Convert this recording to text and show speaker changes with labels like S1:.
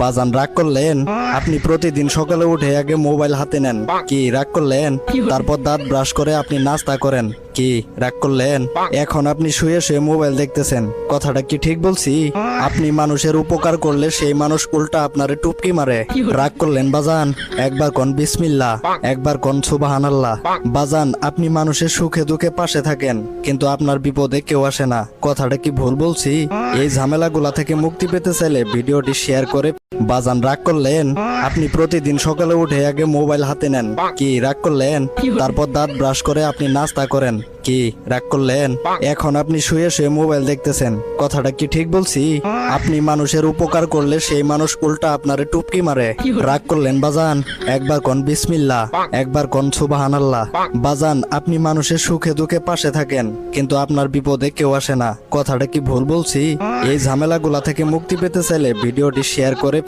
S1: বাজান রাগ করলেন? আপনি প্রতিদিন সকালে উঠে আগে মোবাইল হাতে নেন, কি রাগ করলেন? তারপর দাঁত ব্রাশ করে আপনি নাস্তা করেন, কি রাগ করলেন? এখন আপনি শুয়ে শুয়ে মোবাইল দেখতেছেন, কথাটা কি ঠিক বলছি? আপনি মানুষের উপকার করলে সেই মানুষ উল্টা আপনারে টুপকি মারে, রাগ করলেন বাজান? একবার কোন বিসমিল্লাহ, একবার কোন সুবহানাল্লাহ। বাজান আপনি মানুষের সুখে দুঃখে পাশে থাকেন, কিন্তু আপনার বিপদে কেউ আসে না, কথাটা কি ভুল বলছি? এই ঝামেলাগুলা থেকে মুক্তি পেতে চাইলে ভিডিওটি শেয়ার করে। বাজান রাগ করলেন? আপনি প্রতিদিন সকালে উঠে আগে মোবাইল হাতে নেন, কি রাগ করলেন? তারপর দাঁত ব্রাশ করে আপনি নাস্তা করেন, কি রাগ করলেন? এখন আপনি শুয়ে শুয়ে মোবাইল দেখতেছেন, কথাটা কি ঠিক বলছি? আপনি মানুষের উপকার করলে সেই মানুষ উল্টা আপনারে টুপকি মারে, রাগ করলেন বাজান? একবার কোন বিসমিল্লাহ, একবার কোন সুবহানাল্লাহ। বাজান আপনি মানুষের সুখে দুঃখে পাশে থাকেন, কিন্তু আপনার বিপদে কেউ আসে না, কথাটা কি ভুল বলছি? এই ঝামেলাগুলা থেকে মুক্তি পেতে চাইলে ভিডিওটি শেয়ার করে